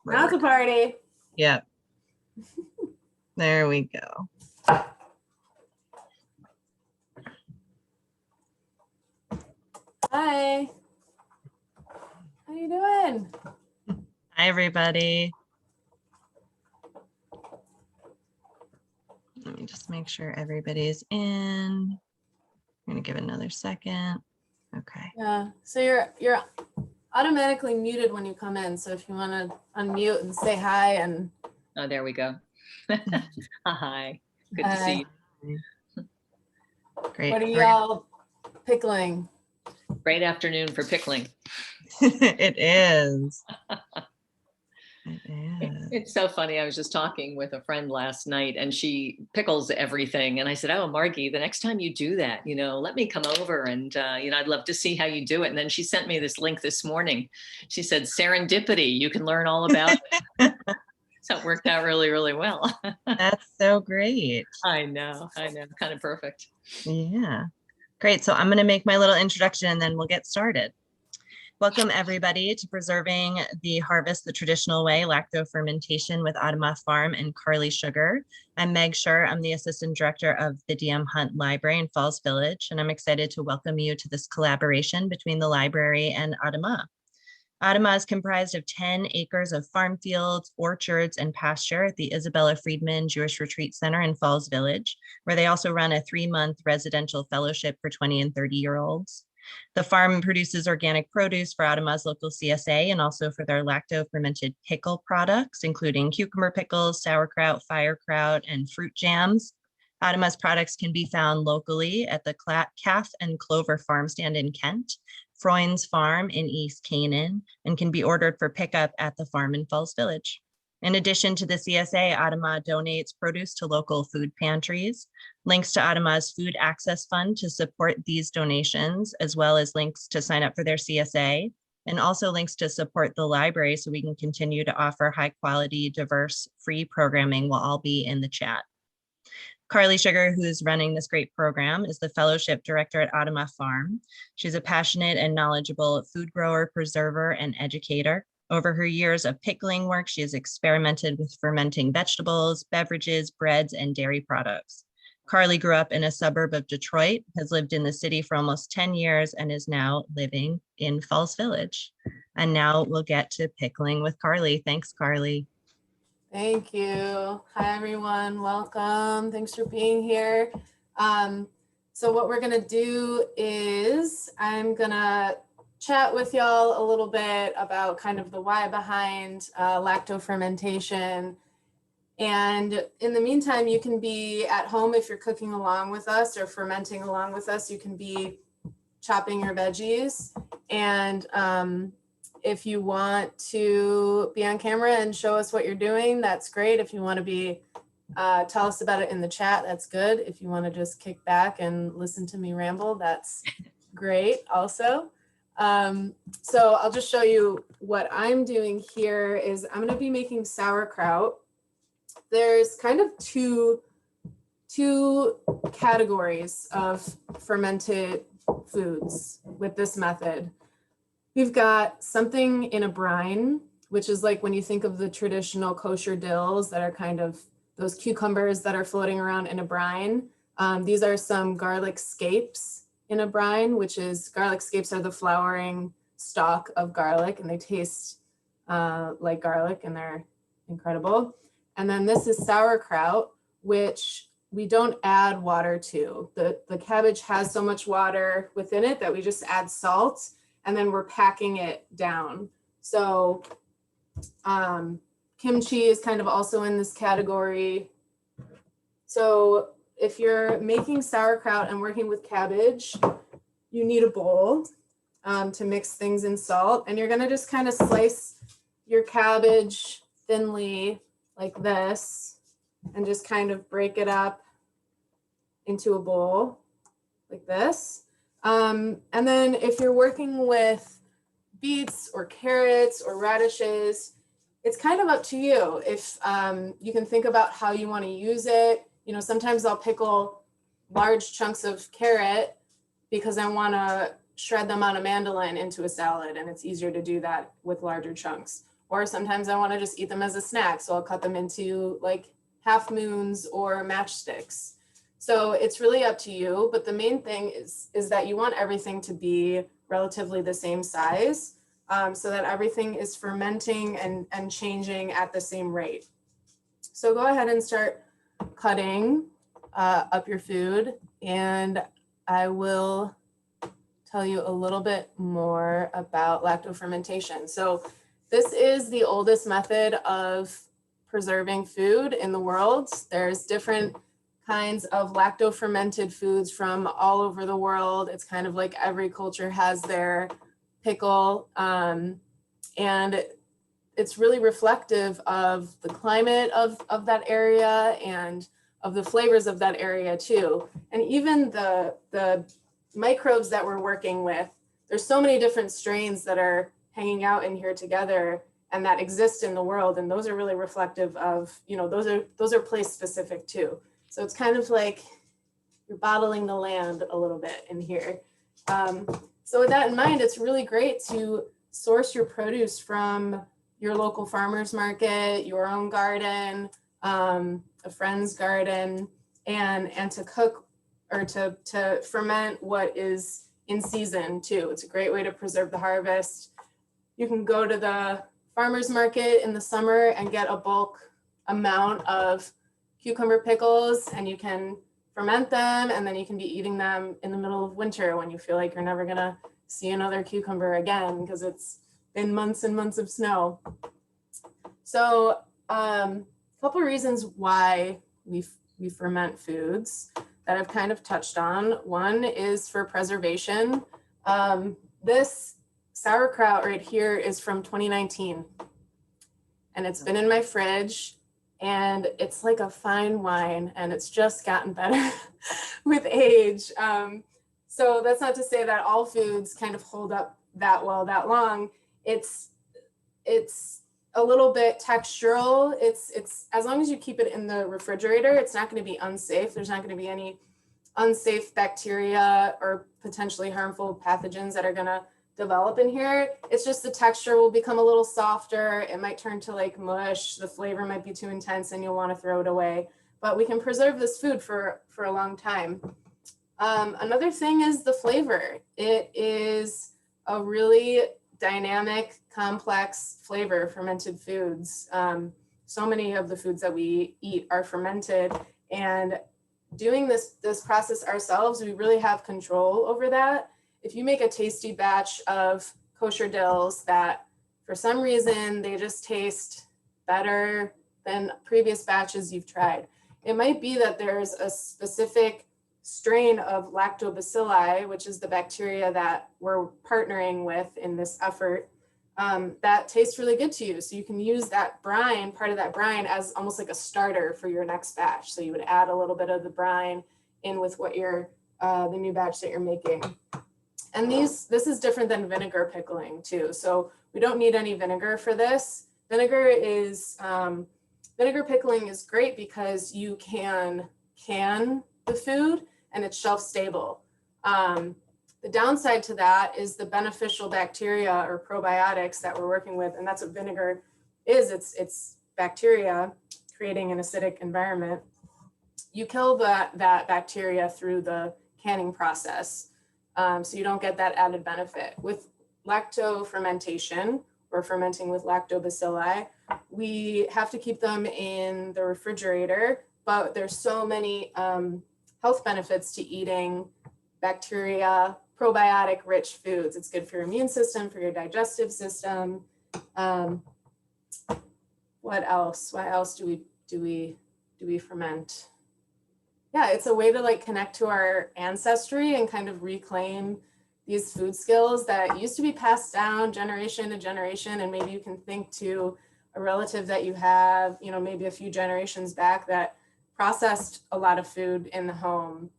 Now it's a party. Yep. There we go. Hi. How you doing? Hi, everybody. Let me just make sure everybody's in. I'm going to give it another second. Okay. Yeah. So you're automatically muted when you come in. So if you want to unmute and say hi and. Oh, there we go. Hi. Good to see you. Great. What are y'all pickling? Great afternoon for pickling. It is. It is. It's so funny. I was just talking with a friend last night and she pickles everything. And I said, oh, Margie, the next time you do that, let me come over and, I'd love to see how you do it. And then she sent me this link this morning. She said, serendipity, you can learn all about it. So it worked out really, really well. That's so great. I know. Kind of perfect. Yeah. Great. So I'm going to make my little introduction and then we'll get started. Welcome everybody to Preserving the Harvest the Traditional Way, Lacto-Fermentation with Adamah Farm and Carly Sugar. I'm Meg Schur. I'm the Assistant Director of the DM Hunt Library in Falls Village, and I'm excited to welcome you to this collaboration between the library and Adamah. Adamah is comprised of 10 acres of farm fields, orchards, and pasture at the Isabella Friedman Jewish Retreat Center in Falls Village, where they also run a 3-month residential fellowship for 20 and 30-year-olds. The farm produces organic produce for Adamah's local CSA and also for their lacto-fermented pickle products, including cucumber pickles, sauerkraut, firekraut, and fruit jams. Adamah's products can be found locally at the Calf and Clover Farm Stand in Kent, Freund's Farm in East Canaan, and can be ordered for pickup at the farm in Falls Village. In addition to the CSA, Adamah donates produce to local food pantries. Links to Adamah's Food Access Fund to support these donations, as well as links to sign up for their CSA, and also links to support the library so we can continue to offer high quality, diverse, free programming will all be in the chat. Carly Sugar, who's running this great program, is the Fellowship Director at Adamah Farm. She's a passionate and knowledgeable food grower, preserver, and educator. Over her years of pickling work, she has experimented with fermenting vegetables, beverages, breads, and dairy products. Carly grew up in a suburb of Detroit, has lived in the city for almost 10 years, and is now living in Falls Village. And now we'll get to pickling with Carly. Thanks, Carly. Thank you. Hi, everyone. Welcome. Thanks for being here. So what we're going to do is I'm going to chat with y'all a little bit about kind of the why behind lacto-fermentation. And in the meantime, you can be at home if you're cooking along with us or fermenting along with us. You can be chopping your veggies. And if you want to be on camera and show us what you're doing, that's great. If you want to be tell us about it in the chat, that's good. If you want to just kick back and listen to me ramble, that's great also. So I'll just show you what I'm doing here is I'm going to be making sauerkraut. There's kind of two categories of fermented foods with this method. We've got something in a brine, which is like when you think of the traditional kosher dills that are kind of those cucumbers that are floating around in a brine. These are some garlic scapes in a brine, which is garlic scapes are the flowering stalk of garlic and they taste like garlic and they're incredible. And then this is sauerkraut, which we don't add water to. The cabbage has so much water within it that we just add salt and then we're packing it down. So kimchi is kind of also in this category. So if you're making sauerkraut and working with cabbage, you need a bowl to mix things in salt. And you're gonna just kind of slice your cabbage thinly like this and just kind of break it up into a bowl like this. And then if you're working with beets or carrots or radishes, it's kind of up to you. If you can think about how you want to use it. You know, sometimes I'll pickle large chunks of carrot because I want to shred them on a mandolin into a salad, and it's easier to do that with larger chunks. or sometimes I want to just eat them as a snack. So I'll cut them into like half moons or matchsticks. So it's really up to you. But the main thing is that you want everything to be relatively the same size, so that everything is fermenting and changing at the same rate. So go ahead and start cutting up your food, and I will tell you a little bit more about lacto-fermentation. So this is the oldest method of preserving food in the world. There's different kinds of lacto-fermented foods from all over the world. It's kind of like every culture has their pickle, and it's really reflective of the climate of that area and of the flavors of that area too. And even the microbes that we're working with, there's so many different strains that are hanging out in here together and that exist in the world. And those are really reflective of, those are place specific too. So it's kind of like you're bottling the land a little bit in here. So with that in mind, it's really great to source your produce from your local farmer's market, your own garden, a friend's garden, and to cook or to ferment what is in season too. It's a great way to preserve the harvest. You can go to the farmer's market in the summer and get a bulk amount of cucumber pickles, and you can ferment them, and then you can be eating them in the middle of winter when you feel like you're never gonna see another cucumber again because it's been months and months of snow. So a couple of reasons why we ferment foods that I've kind of touched on. One is for preservation. This sauerkraut right here is from 2019, and it's been in my fridge, and it's like a fine wine, and it's just gotten better with age. So that's not to say that all foods kind of hold up that well that long. It's a little bit textural. It's as long as you keep it in the refrigerator, it's not going to be unsafe. There's not going to be any unsafe bacteria or potentially harmful pathogens that are going to develop in here. It's just the texture will become a little softer. It might turn to like mush. The flavor might be too intense and you'll want to throw it away. But we can preserve this food for a long time. Another thing is the flavor. It is a really dynamic, complex flavor, fermented foods. So many of the foods that we eat are fermented, and doing this process ourselves, we really have control over that. If you make a tasty batch of kosher dills that for some reason they just taste better than previous batches you've tried, it might be that there's a specific strain of lactobacilli, which is the bacteria that we're partnering with in this effort, that tastes really good to you. So you can use that brine, part of that brine, as almost like a starter for your next batch. So you would add a little bit of the brine in with what the new batch that you're making. And this is different than vinegar pickling too. So we don't need any vinegar for this. Vinegar pickling is great because you can the food and it's shelf stable. The downside to that is the beneficial bacteria or probiotics that we're working with, and that's what vinegar is. It's bacteria creating an acidic environment. You kill that bacteria through the canning process, so you don't get that added benefit. With lacto-fermentation, or fermenting with lactobacilli, we have to keep them in the refrigerator, but there's so many health benefits to eating bacteria, probiotic rich foods. It's good for your immune system, for your digestive system. What else? Why else do we ferment? Yeah, it's a way to like connect to our ancestry and kind of reclaim these food skills that used to be passed down generation to generation. And maybe you can think to a relative that you have, maybe a few generations back that processed a lot of food in the home.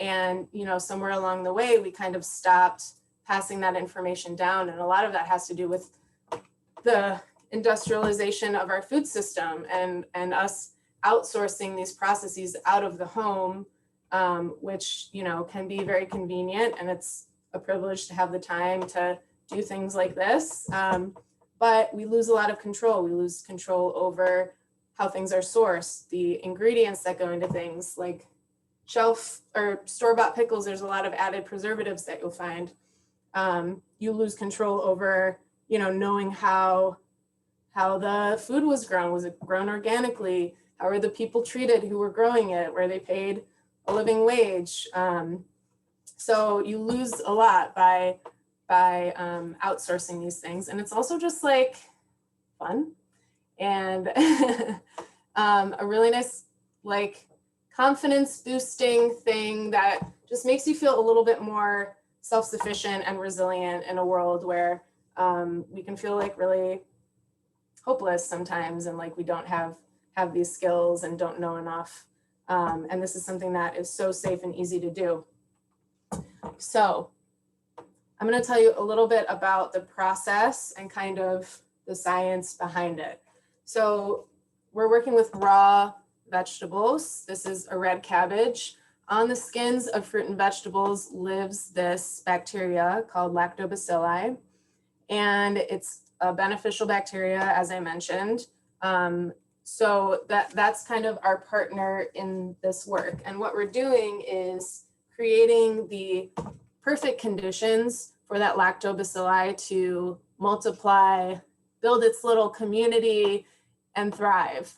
And, somewhere along the way, we kind of stopped passing that information down. And a lot of that has to do with the industrialization of our food system and us outsourcing these processes out of the home, which, can be very convenient. And it's a privilege to have the time to do things like this. but we lose a lot of control. We lose control over how things are sourced, the ingredients that go into things like shelf or store-bought pickles. There's a lot of added preservatives that you'll find. You lose control over, knowing how the food was grown. Was it grown organically? How are the people treated who were growing it? Were they paid a living wage? So you lose a lot by outsourcing these things. And it's also just like fun and a really nice, like, confidence boosting thing that just makes you feel a little bit more self-sufficient and resilient in a world where we can feel like really hopeless sometimes, and like we don't have these skills and don't know enough. And this is something that is so safe and easy to do. So I'm going to tell you a little bit about the process and kind of the science behind it. So we're working with raw vegetables. This is a red cabbage. On the skins of fruit and vegetables lives this bacteria called lactobacilli, and it's a beneficial bacteria, as I mentioned. So that's kind of our partner in this work. And what we're doing is creating the perfect conditions for that lactobacilli to multiply, build its little community, and thrive.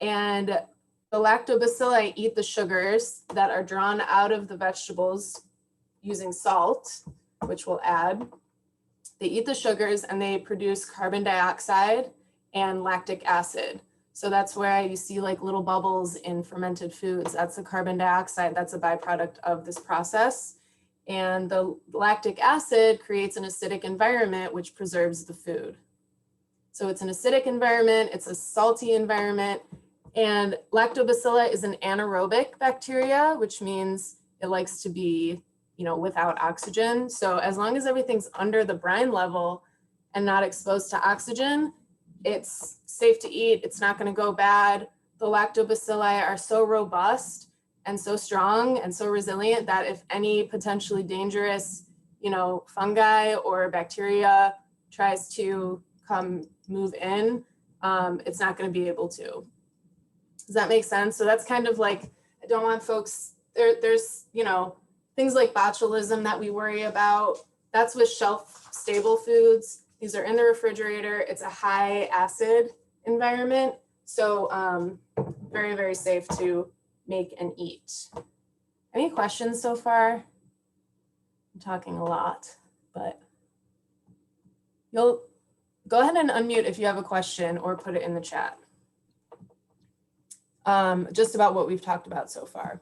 And the lactobacilli eat the sugars that are drawn out of the vegetables using salt, which we'll add. They eat the sugars and they produce carbon dioxide and lactic acid. So that's where you see like little bubbles in fermented foods. That's the carbon dioxide. That's a byproduct of this process. And the lactic acid creates an acidic environment, which preserves the food. So it's an acidic environment, it's a salty environment, and lactobacillus is an anaerobic bacteria, which means it likes to be, without oxygen. So as long as everything's under the brine level and not exposed to oxygen, it's safe to eat. It's not going to go bad. The lactobacilli are so robust and so strong and so resilient that if any potentially dangerous, fungi or bacteria tries to come move in, it's not going to be able to. Does that make sense? So that's kind of like, I don't want folks, there's, things like botulism that we worry about. That's with shelf stable foods. These are in the refrigerator. It's a high acid environment. So very, very safe to make and eat. Any questions so far? I'm talking a lot, but you'll go ahead and unmute if you have a question or put it in the chat. Just about what we've talked about so far.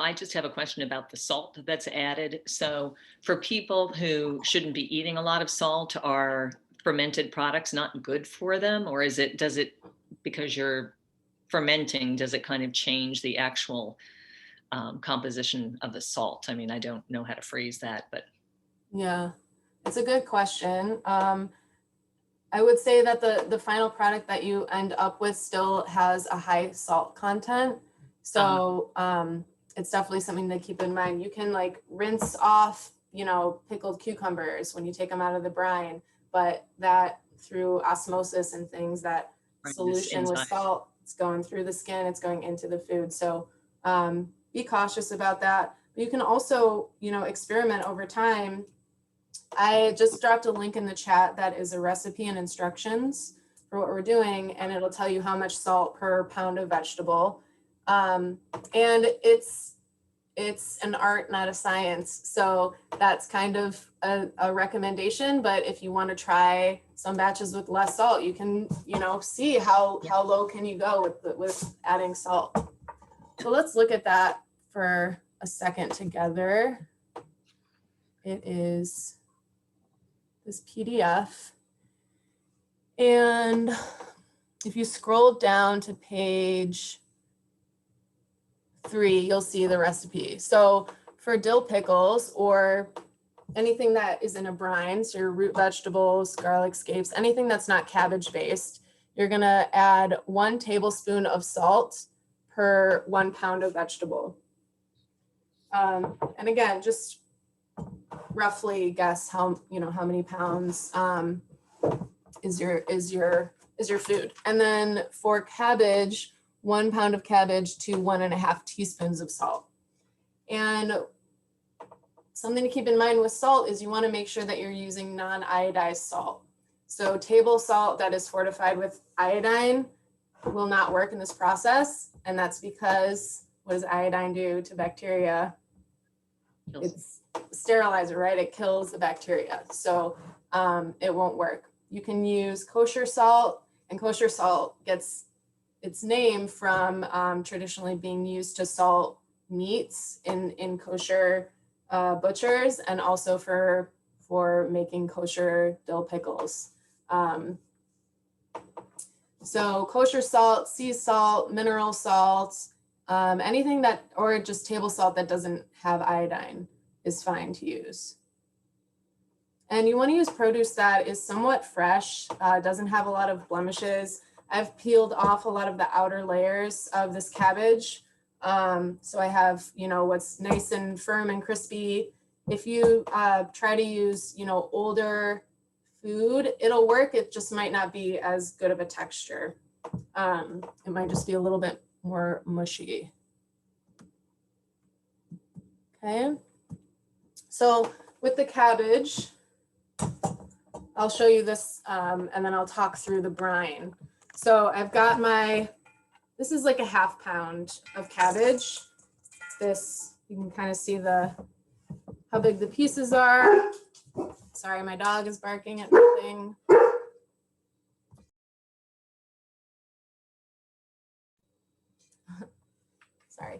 I just have a question about the salt that's added. So for people who shouldn't be eating a lot of salt, are fermented products not good for them? Or does it, because you're fermenting, does it kind of change the actual composition of the salt? I mean, I don't know how to phrase that, but. Yeah, it's a good question. I would say that the final product that you end up with still has a high salt content. So it's definitely something to keep in mind. You can like rinse off, pickled cucumbers when you take them out of the brine, but that through osmosis and things, that solution with salt, it's going through the skin, it's going into the food. So be cautious about that. But you can also, experiment over time. I just dropped a link in the chat that is a recipe and instructions for what we're doing, and it'll tell you how much salt per pound of vegetable. And it's an art, not a science. So that's kind of a recommendation. But if you want to try some batches with less salt, you can, see how low can you go with adding salt. So let's look at that for a second together. It is this PDF. And if you scroll down to page 3, you'll see the recipe. So for dill pickles or anything that is in a brine, so your root vegetables, garlic scapes, anything that's not cabbage based, you're gonna add 1 tablespoon of salt per 1 pound of vegetable. And again, just roughly guess how many pounds is your food. And then for cabbage, 1 pound of cabbage to 1.5 teaspoons of salt. And something to keep in mind with salt is you want to make sure that you're using non-iodized salt. So table salt that is fortified with iodine will not work in this process. And that's because what does iodine do to bacteria? It's a sterilizer, right? It kills the bacteria. So it won't work. You can use kosher salt, and kosher salt gets its name from traditionally being used to salt meats in kosher butchers, and also for making kosher dill pickles. So kosher salt, sea salt, mineral salt, anything that, or just table salt that doesn't have iodine is fine to use. And you want to use produce that is somewhat fresh, doesn't have a lot of blemishes. I've peeled off a lot of the outer layers of this cabbage. So I have, what's nice and firm and crispy. If you try to use, older food, it'll work. It just might not be as good of a texture. It might just be a little bit more mushy. Okay. So with the cabbage, I'll show you this and then I'll talk through the brine. So I've got this is like a 1/2 pound of cabbage. This, you can kind of see how big the pieces are. Sorry, my dog is barking at nothing. Sorry.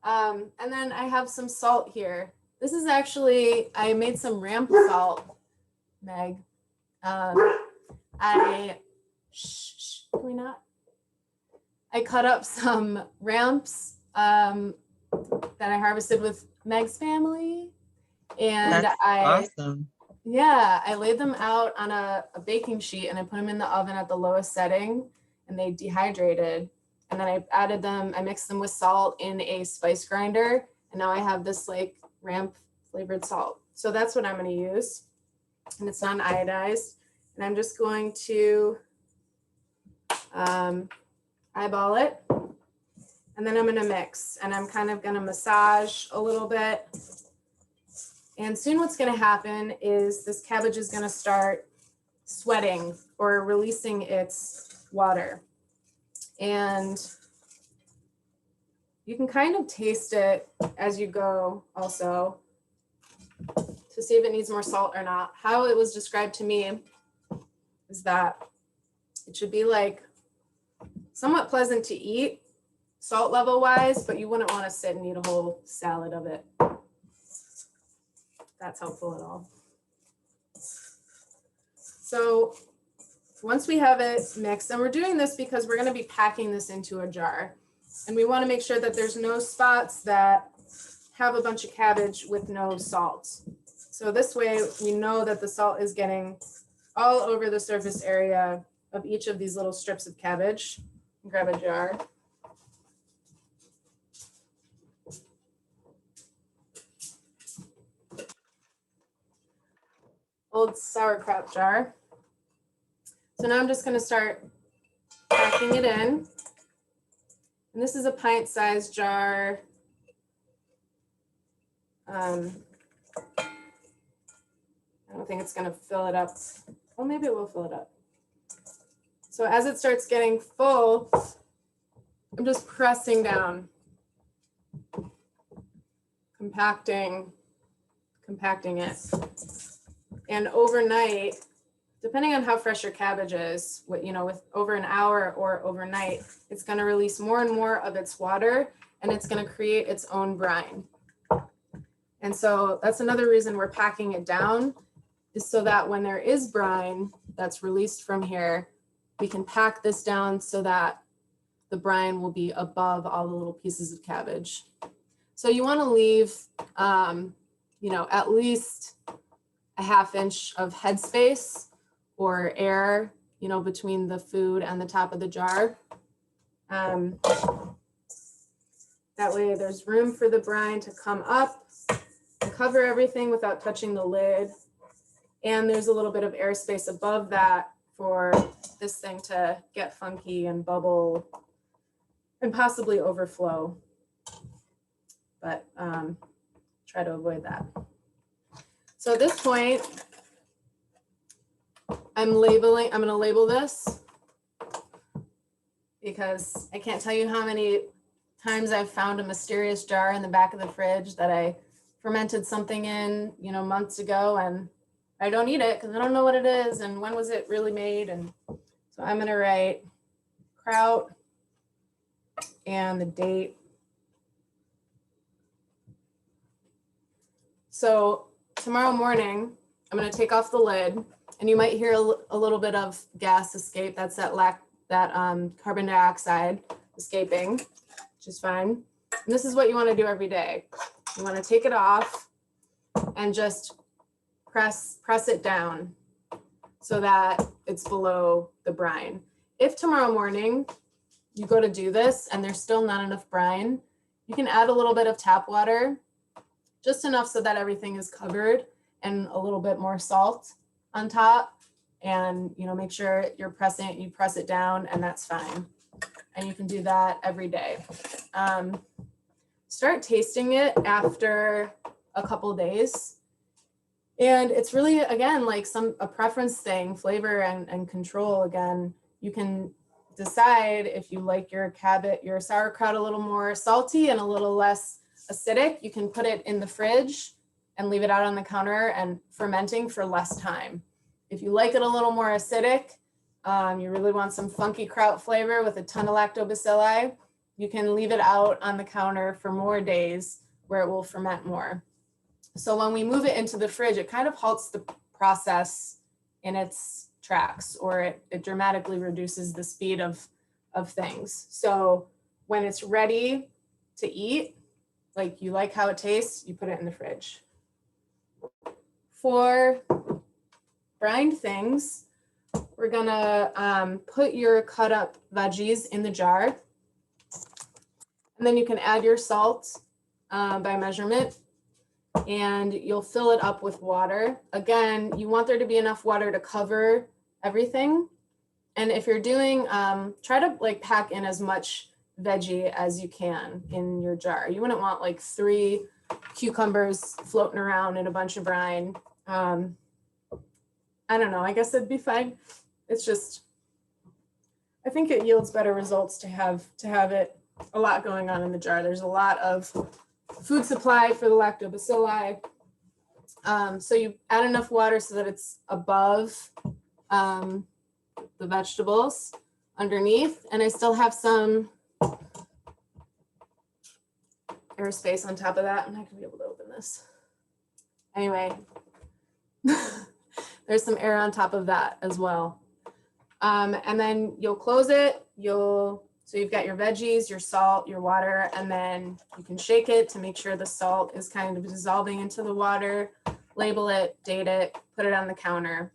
And then I have some salt here. This is actually, I made some ramp salt, Meg. Can we not? I cut up some ramps that I harvested with Meg's family. And That's awesome. Yeah, I laid them out on a baking sheet and I put them in the oven at the lowest setting and they dehydrated. And then I mixed them with salt in a spice grinder. And now I have this like ramp flavored salt. So that's what I'm going to use. And it's non-iodized. And I'm just going to eyeball it. And then I'm going to mix. And I'm kind of going to massage a little bit. And soon what's going to happen is this cabbage is going to start sweating or releasing its water. And you can kind of taste it as you go also to see if it needs more salt or not. How it was described to me is that it should be like somewhat pleasant to eat salt level wise, but you wouldn't want to sit and eat a whole salad of it. That's helpful at all. So once we have it mixed, and we're doing this because we're going to be packing this into a jar, and we want to make sure that there's no spots that have a bunch of cabbage with no salt. So this way we know that the salt is getting all over the surface area of each of these little strips of cabbage. Grab a jar. Old sauerkraut jar. So now I'm just going to start packing it in. And this is a pint-sized jar. I don't think it's going to fill it up. Well, maybe it will fill it up. So as it starts getting full, I'm just pressing down, compacting it. And overnight, depending on how fresh your cabbage is, with over an hour or overnight, it's going to release more and more of its water, and it's going to create its own brine. And so that's another reason we're packing it down, is so that when there is brine that's released from here, we can pack this down so that the brine will be above all the little pieces of cabbage. So you want to leave, at least a 1/2 inch of headspace or air, between the food and the top of the jar. That way there's room for the brine to come up and cover everything without touching the lid. And there's a little bit of airspace above that for this thing to get funky and bubble and possibly overflow. But try to avoid that. So at this point, I'm going to label this because I can't tell you how many times I've found a mysterious jar in the back of the fridge that I fermented something in, you know, months ago, and I don't eat it because I don't know what it is and when was it really made. And so I'm going to write kraut and the date. So tomorrow morning, I'm going to take off the lid, and you might hear a little bit of gas escape. That's that carbon dioxide escaping, which is fine. And this is what you want to do every day. You want to take it off and just press it down so that it's below the brine. If tomorrow morning you go to do this and there's still not enough brine, you can add a little bit of tap water, just enough so that everything is covered, and a little bit more salt on top. And, you know, make sure you press it down, and that's fine. And you can do that every day. Start tasting it after a couple days. And it's really, again, like a preference thing, flavor and control. Again, you can decide if you like your sauerkraut a little more salty and a little less acidic. You can put it in the fridge and leave it out on the counter and fermenting for less time. If you like it a little more acidic, you really want some funky kraut flavor with a ton of lactobacilli, you can leave it out on the counter for more days where it will ferment more. So when we move it into the fridge, it kind of halts the process in its tracks, or it dramatically reduces the speed of things. So when it's ready to eat, like you like how it tastes, you put it in the fridge. For brined things, we're gonna put your cut up veggies in the jar. And then you can add your salt by measurement, and you'll fill it up with water. Again, you want there to be enough water to cover everything. And if you're doing, try to like pack in as much veggie as you can in your jar. You wouldn't want like 3 cucumbers floating around in a bunch of brine. I don't know, I guess it'd be fine. It's just, I think it yields better results to have it a lot going on in the jar. There's a lot of food supply for the lactobacilli. So you add enough water so that it's above the vegetables underneath. And I still have some airspace on top of that. I'm not gonna be able to open this. Anyway, there's some air on top of that as well. And then you'll close it. So you've got your veggies, your salt, your water, and then you can shake it to make sure the salt is kind of dissolving into the water. Label it, date it, put it on the counter.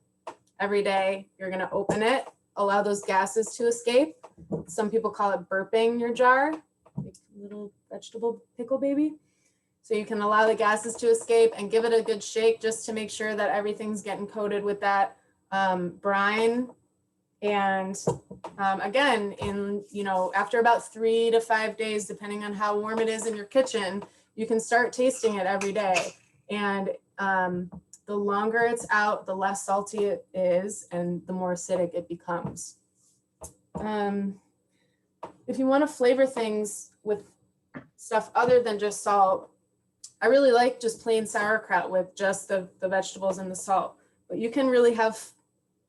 Every day you're gonna open it, allow those gases to escape. Some people call it burping your jar, like little vegetable pickle baby. So you can allow the gases to escape and give it a good shake just to make sure that everything's getting coated with that brine. And again, after about 3 to 5 days, depending on how warm it is in your kitchen, you can start tasting it every day. And the longer it's out, the less salty it is, and the more acidic it becomes. If you want to flavor things with stuff other than just salt, I really like just plain sauerkraut with just the vegetables and the salt. But you can really have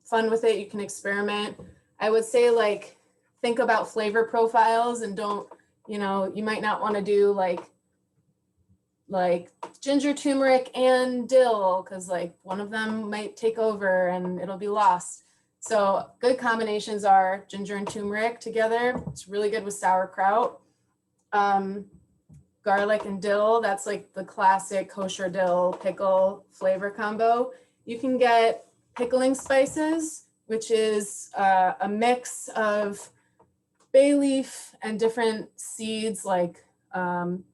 fun with it. You can experiment. I would say, like, think about flavor profiles and don't, you might not want to do like ginger, turmeric, and dill, because like one of them might take over and it'll be lost. So good combinations are ginger and turmeric together. It's really good with sauerkraut. Garlic and dill, that's like the classic kosher dill pickle flavor combo. You can get pickling spices, which is a mix of bay leaf and different seeds like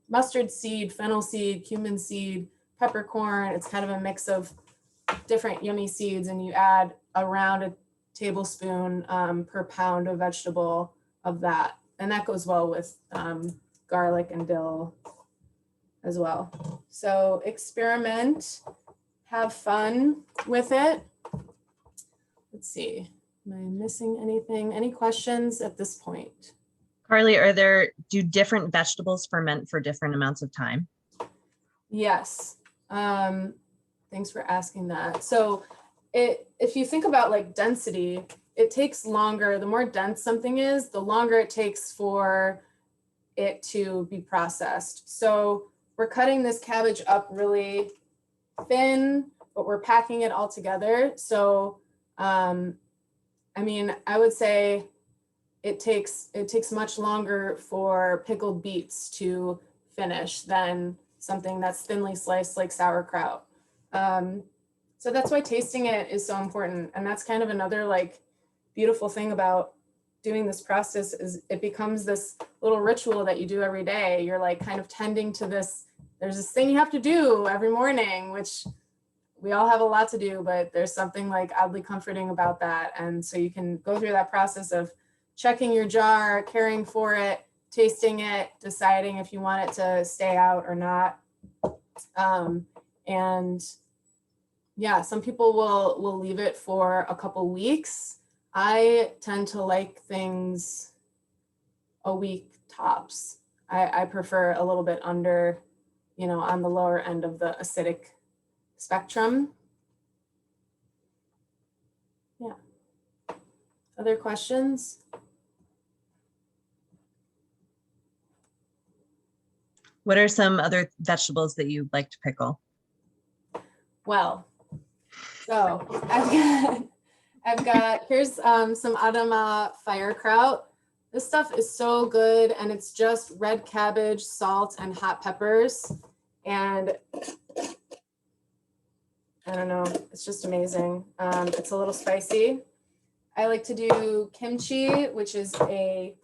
mustard seed, fennel seed, cumin seed, peppercorn. It's kind of a mix of different yummy seeds, and you add around a tablespoon per pound of vegetable of that. And that goes well with garlic and dill as well. So experiment, have fun with it. Let's see, am I missing anything? Any questions at this point? Carly, do different vegetables ferment for different amounts of time? Yes. Thanks for asking that. So if you think about like density, it takes longer. The more dense something is, the longer it takes for it to be processed. So we're cutting this cabbage up really thin, but we're packing it all together. So, I mean, I would say it takes much longer for pickled beets to finish than something that's thinly sliced like sauerkraut. So that's why tasting it is so important. And that's kind of another like beautiful thing about doing this process is it becomes this little ritual that you do every day. You're like kind of tending to this, there's this thing you have to do every morning, which we all have a lot to do, but there's something like oddly comforting about that. And so you can go through that process of checking your jar, caring for it, tasting it, deciding if you want it to stay out or not. And yeah, some people will leave it for a couple weeks. I tend to like things a week tops. I prefer a little bit under, on the lower end of the acidic spectrum. Yeah. Other questions? What are some other vegetables that you like to pickle? Well, so I've got here's some Adamah firekraut. This stuff is so good, and it's just red cabbage, salt, and hot peppers. And I don't know, it's just amazing. It's a little spicy. I like to do kimchi, which is a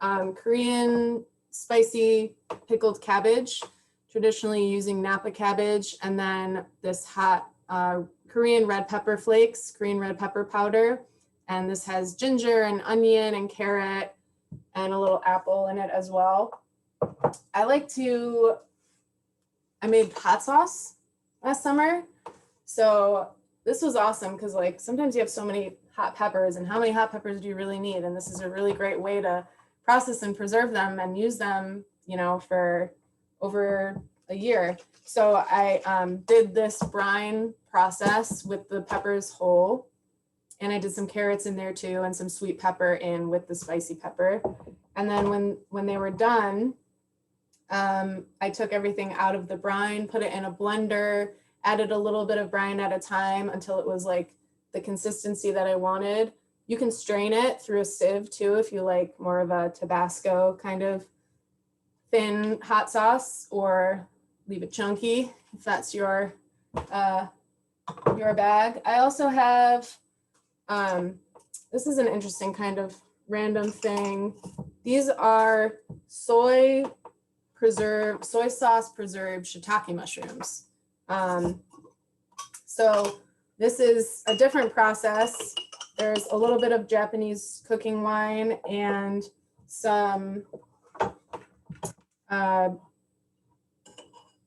Korean spicy pickled cabbage, traditionally using Napa cabbage, and then this hot Korean red pepper flakes, Korean red pepper powder. And this has ginger and onion and carrot and a little apple in it as well. I made hot sauce last summer. So this was awesome because like sometimes you have so many hot peppers, and how many hot peppers do you really need? And this is a really great way to process and preserve them and use them, for over a year. So I did this brine process with the peppers whole, and I did some carrots in there too, and some sweet pepper in with the spicy pepper. And then when they were done, I took everything out of the brine, put it in a blender, added a little bit of brine at a time until it was like the consistency that I wanted. You can strain it through a sieve too if you like more of a Tabasco kind of thin hot sauce, or leave it chunky if that's your bag. I also have this is an interesting kind of random thing. These are soy sauce preserved shiitake mushrooms. So this is a different process. There's a little bit of Japanese cooking wine and some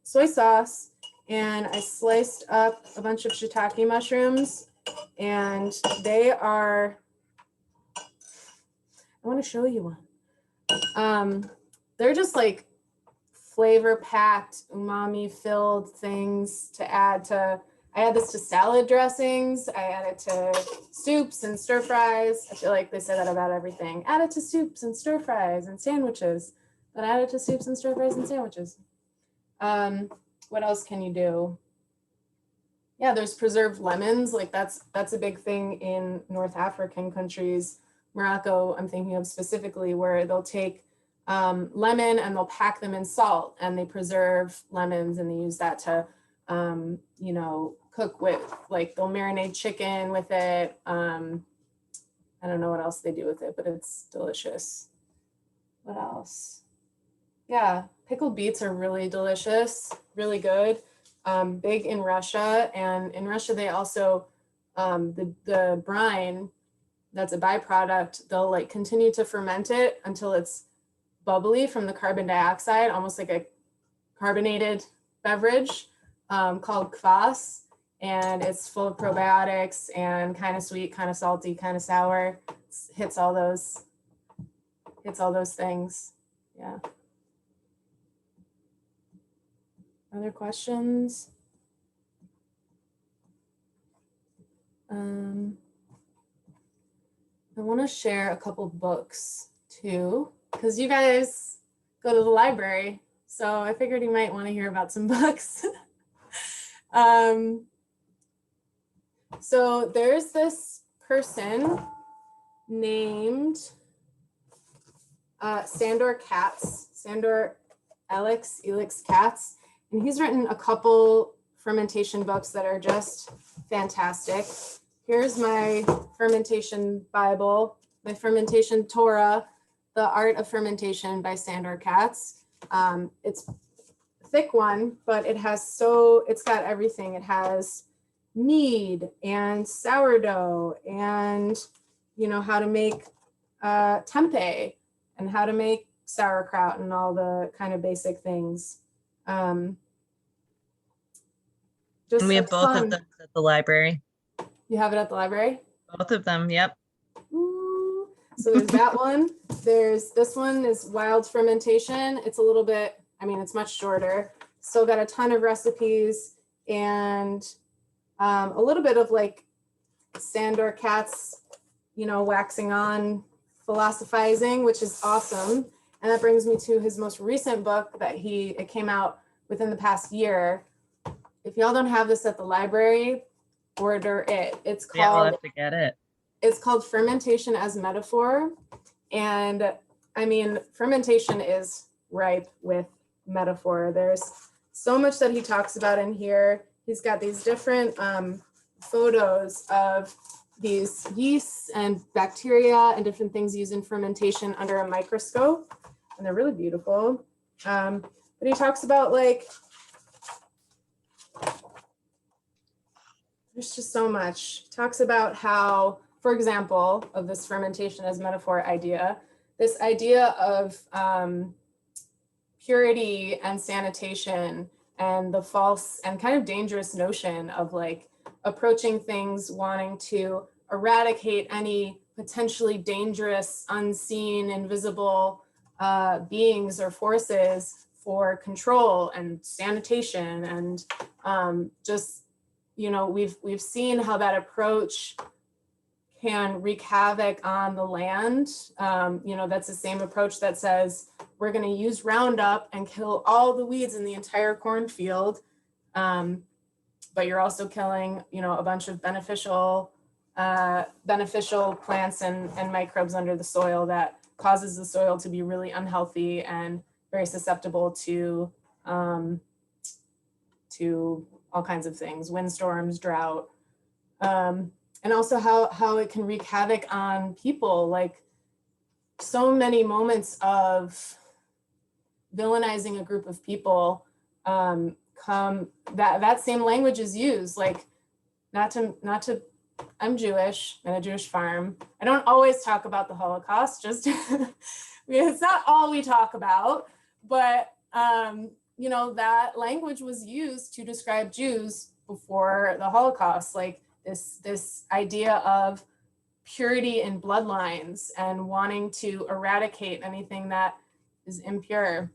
soy sauce, and I sliced up a bunch of shiitake mushrooms, and they are, I want to show you one. They're just like flavor packed, umami filled things to add to. I add this to salad dressings. I add it to soups and stir fries. I feel like they say that about everything. Add it to soups and stir fries and sandwiches, but add it to soups and stir fries and sandwiches. What else can you do? Yeah, there's preserved lemons. Like that's a big thing in North African countries. Morocco, I'm thinking of specifically, where they'll take lemon and they'll pack them in salt, and they preserve lemons, and they use that to cook with, like they'll marinate chicken with it. I don't know what else they do with it, but it's delicious. What else? Yeah, pickled beets are really delicious, really good. big in Russia. And in Russia, they also, the brine, that's a byproduct, they'll like continue to ferment it until it's bubbly from the carbon dioxide, almost like a carbonated beverage called kvass. And it's full of probiotics and kind of sweet, kind of salty, kind of sour. Hits all those things. Yeah. Other questions? I want to share a couple books too, because you guys go to the library, so I figured you might want to hear about some books. So there's this person named Sandor Elix Katz, and he's written a couple fermentation books that are just fantastic. Here's my fermentation Bible, my fermentation Torah, The Art of Fermentation by Sandor Katz. It's a thick one, but it's got everything. It has mead and sourdough and, how to make tempeh and how to make sauerkraut and all the kind of basic things. And we have both of them at the library. You have it at the library? Both of them, yep. Ooh. So there's that one. There's this one is Wild Fermentation. It's a little bit, it's much shorter. Still got a ton of recipes and a little bit of like Sandor Katz, waxing on, philosophizing, which is awesome. And that brings me to his most recent book it came out within the past year. If y'all don't have this at the library, order it. It's called, yeah, I'll have to get it. It's called Fermentation as Metaphor. And fermentation is ripe with metaphor. There's so much that he talks about in here. He's got these different photos of these yeasts and bacteria and different things used in fermentation under a microscope. And they're really beautiful. But he talks about there's just so much. He talks about how, for example, of this fermentation as metaphor idea, this idea of purity and sanitation and the false and kind of dangerous notion of approaching things wanting to eradicate any potentially dangerous, unseen, invisible beings or forces for control and sanitation. And we've seen how that approach can wreak havoc on the land. That's the same approach that says we're going to use Roundup and kill all the weeds in the entire cornfield. But you're also killing, a bunch of beneficial plants and microbes under the soil that causes the soil to be really unhealthy and very susceptible to all kinds of things, windstorms, drought, and also how it can wreak havoc on people. So many moments of villainizing a group of people that same language is used, not to I'm Jewish and a Jewish farm. I don't always talk about the Holocaust, just it's not all we talk about, but that language was used to describe Jews before the Holocaust, this idea of purity in bloodlines and wanting to eradicate anything that is impure.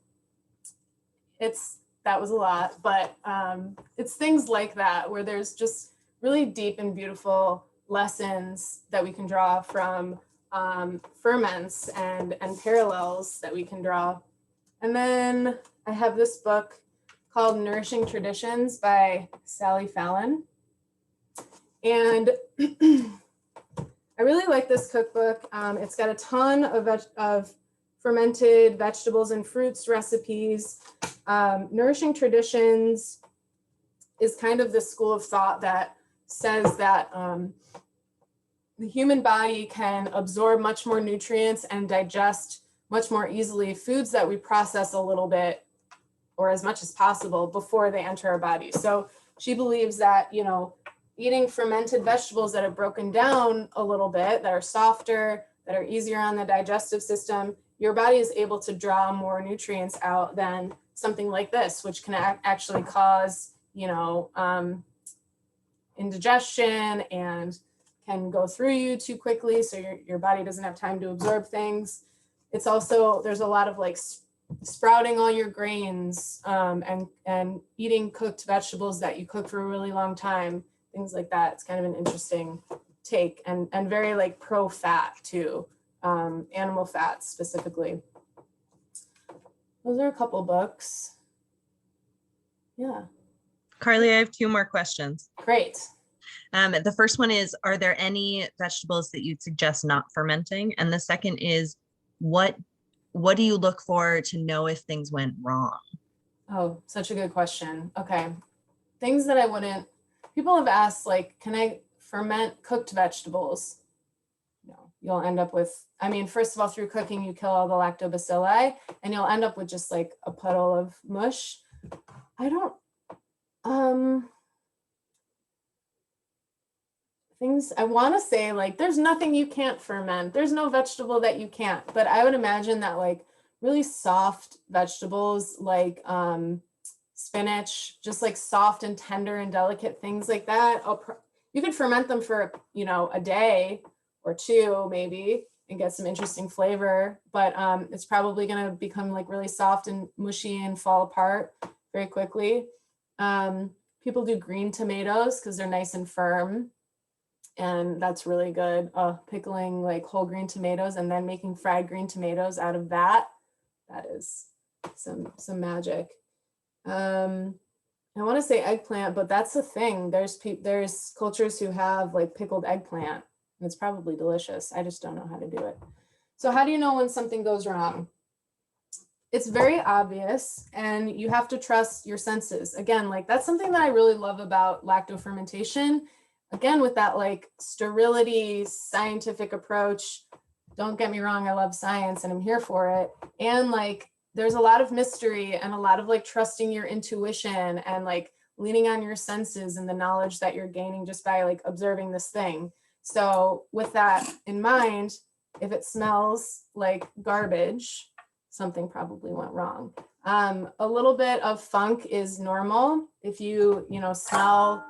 That was a lot, but it's things like that where there's just really deep and beautiful lessons that we can draw from ferments and parallels that we can draw. And then I have this book called Nourishing Traditions by Sally Fallon. And I really like this cookbook. It's got a ton of fermented vegetables and fruits recipes. Nourishing Traditions is kind of the school of thought that says that the human body can absorb much more nutrients and digest much more easily foods that we process a little bit or as much as possible before they enter our body. So she believes that, eating fermented vegetables that have broken down a little bit, that are softer, that are easier on the digestive system, your body is able to draw more nutrients out than something like this, which can actually cause, indigestion and can go through you too quickly. So your body doesn't have time to absorb things. It's also, there's a lot of like sprouting all your grains, and eating cooked vegetables that you cook for a really long time, things like that. It's kind of an interesting take, and very like pro fat too, animal fats specifically. Those are a couple books. Yeah. Carly, I have 2 more questions. Great. The first one is, are there any vegetables that you'd suggest not fermenting? And the second is, what do you look for to know if things went wrong? Oh, such a good question. Okay. Things that I wouldn't, people have asked, like, can I ferment cooked vegetables? No, you'll end up with, first of all, through cooking, you kill all the lactobacilli and you'll end up with just like a puddle of mush. Things I want to say, like, there's nothing you can't ferment. There's no vegetable that you can't, but I would imagine that like really soft vegetables like spinach, just like soft and tender and delicate things like that. You could ferment them for, a day or 2 maybe and get some interesting flavor, but it's probably going to become like really soft and mushy and fall apart very quickly. People do green tomatoes because they're nice and firm. And that's really good. Pickling like whole green tomatoes and then making fried green tomatoes out of that. That is some magic. I want to say eggplant, but that's the thing. There's cultures who have like pickled eggplant, and it's probably delicious. I just don't know how to do it. So how do you know when something goes wrong? It's very obvious, and you have to trust your senses. Again, like that's something that I really love about lacto-fermentation. Again, with that like sterility, scientific approach. Don't get me wrong, I love science and I'm here for it. And like, there's a lot of mystery and a lot of like trusting your intuition and like leaning on your senses and the knowledge that you're gaining just by like observing this thing. So with that in mind, if it smells like garbage, something probably went wrong. A little bit of funk is normal. If you smell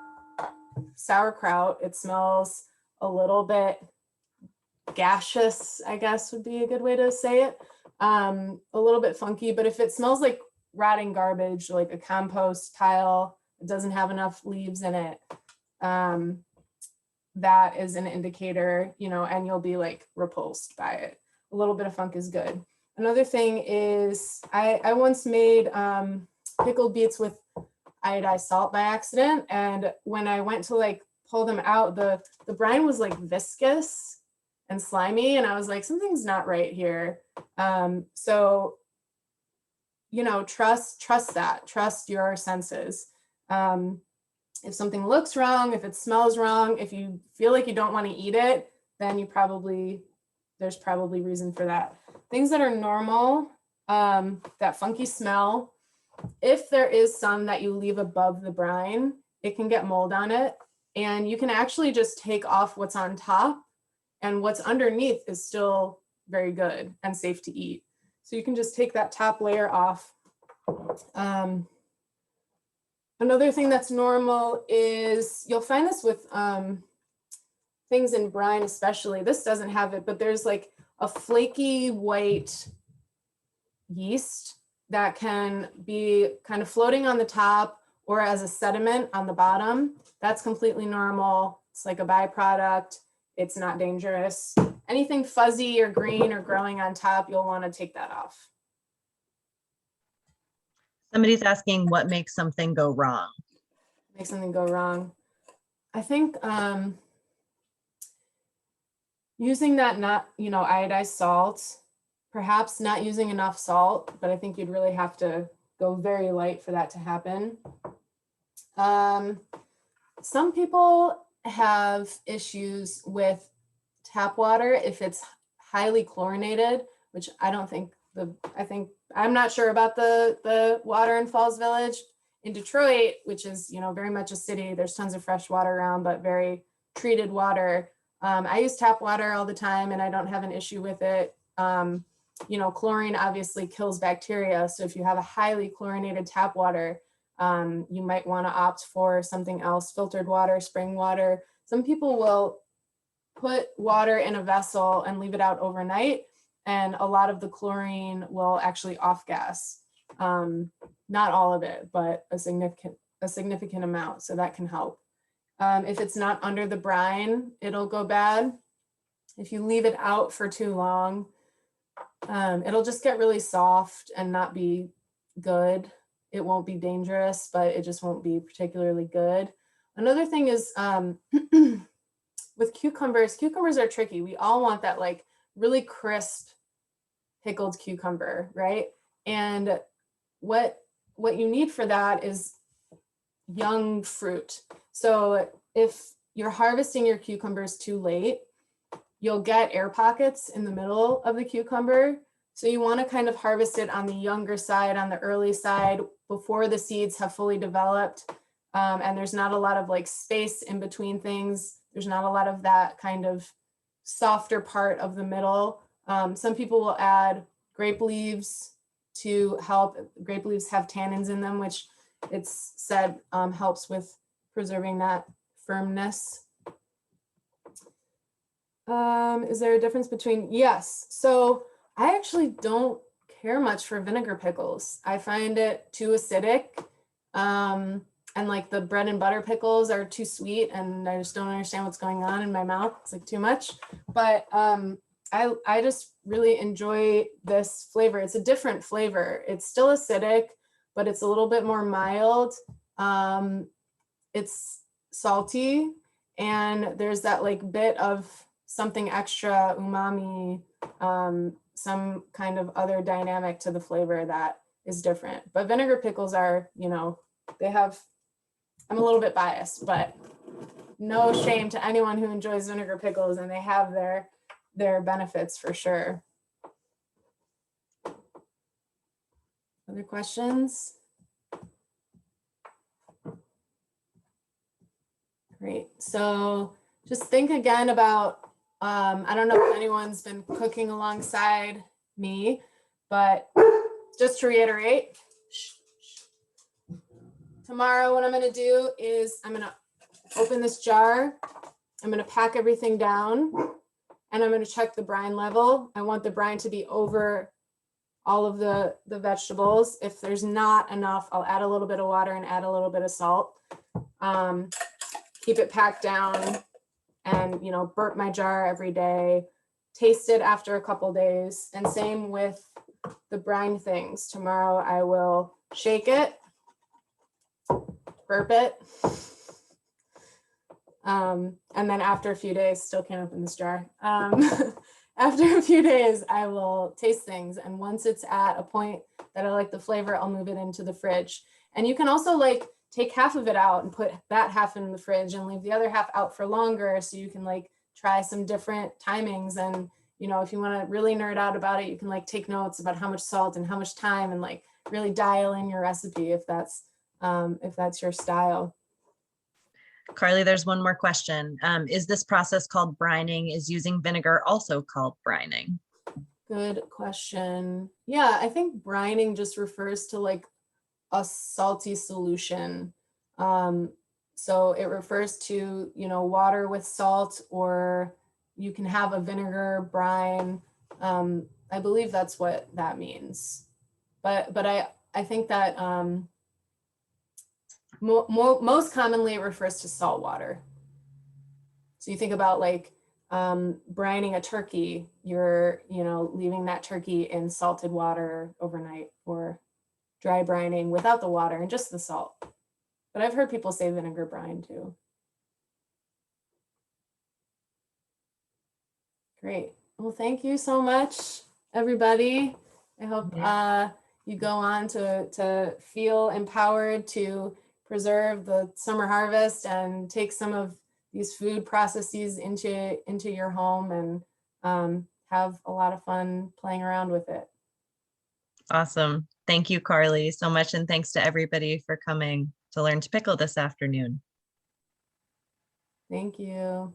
sauerkraut, it smells a little bit gaseous, I guess would be a good way to say it. A little bit funky, but if it smells like rotting garbage, like a compost pile, it doesn't have enough leaves in it, that is an indicator, and you'll be like repulsed by it. A little bit of funk is good. Another thing is I once made pickled beets with iodized salt by accident, and when I went to like pull them out, the brine was like viscous and slimy, and I was like, something's not right here. So trust your senses. If something looks wrong, if it smells wrong, if you feel like you don't want to eat it, then there's probably reason for that. Things that are normal, that funky smell, if there is some that you leave above the brine, it can get mold on it. And you can actually just take off what's on top, and what's underneath is still very good and safe to eat. So you can just take that top layer off. Another thing that's normal is, you'll find this with things in brine especially. This doesn't have it, but there's like a flaky white yeast that can be kind of floating on the top or as a sediment on the bottom. That's completely normal. It's like a byproduct. It's not dangerous. Anything fuzzy or green or growing on top, you'll want to take that off. Somebody's asking what makes something go wrong. Make something go wrong. I think using that iodized salt, perhaps not using enough salt, but I think you'd really have to go very light for that to happen. Some people have issues with tap water if it's highly chlorinated, which I don't think I think, I'm not sure about the water in Falls Village. In Detroit, which is, very much a city, there's tons of fresh water around, but very treated water. I use tap water all the time and I don't have an issue with it. Chlorine obviously kills bacteria. So if you have a highly chlorinated tap water, you might want to opt for something else, filtered water, spring water. Some people will put water in a vessel and leave it out overnight, and a lot of the chlorine will actually off gas. Not all of it, but a significant amount. So that can help. If it's not under the brine, it'll go bad. If you leave it out for too long, it'll just get really soft and not be good. It won't be dangerous, but it just won't be particularly good. Another thing is with cucumbers are tricky. We all want that like really crisp pickled cucumber, right? And what you need for that is young fruit. So if you're harvesting your cucumbers too late, you'll get air pockets in the middle of the cucumber. So you want to kind of harvest it on the younger side, on the early side, before the seeds have fully developed. And there's not a lot of like space in between things. There's not a lot of that kind of softer part of the middle. Some people will add grape leaves to help. Grape leaves have tannins in them, which it's said helps with preserving that firmness. Is there a difference between? Yes. So I actually don't care much for vinegar pickles. I find it too acidic. And like the bread and butter pickles are too sweet and I just don't understand what's going on in my mouth. It's like too much. But I just really enjoy this flavor. It's a different flavor. It's still acidic, but it's a little bit more mild. It's salty and there's that like bit of something extra, umami, some kind of other dynamic to the flavor that is different. But vinegar pickles are, they have, I'm a little bit biased, but no shame to anyone who enjoys vinegar pickles, and they have their benefits for sure. Other questions? Great. So just think again about, I don't know if anyone's been cooking alongside me, but just to reiterate, tomorrow what I'm going to do is I'm going to open this jar. I'm going to pack everything down and I'm going to check the brine level. I want the brine to be over all of the vegetables. If there's not enough, I'll add a little bit of water and add a little bit of salt. Keep it packed down and, burp my jar every day, taste it after a couple days. And same with the brine things. Tomorrow I will shake it, burp it. And then after a few days, still can't open this jar. After a few days, I will taste things. And once it's at a point that I like the flavor, I'll move it into the fridge. And you can also like take half of it out and put that half in the fridge and leave the other half out for longer. So you can like try some different timings. And, if you want to really nerd out about it, you can like take notes about how much salt and how much time and like really dial in your recipe if that's your style. Carly, there's one more question. Is this process called brining? Is using vinegar also called brining? Good question. Yeah, I think brining just refers to like a salty solution. So it refers to, water with salt, or you can have a vinegar brine. I believe that's what that means. But I think that most commonly it refers to salt water. So you think about like brining a turkey, you're, leaving that turkey in salted water overnight, or dry brining without the water and just the salt. But I've heard people say vinegar brine too. Great. Well, thank you so much, everybody. I hope you go on to feel empowered to preserve the summer harvest and take some of these food processes into your home and have a lot of fun playing around with it. Awesome. Thank you, Carly, so much. And thanks to everybody for coming to learn to pickle this afternoon. Thank you.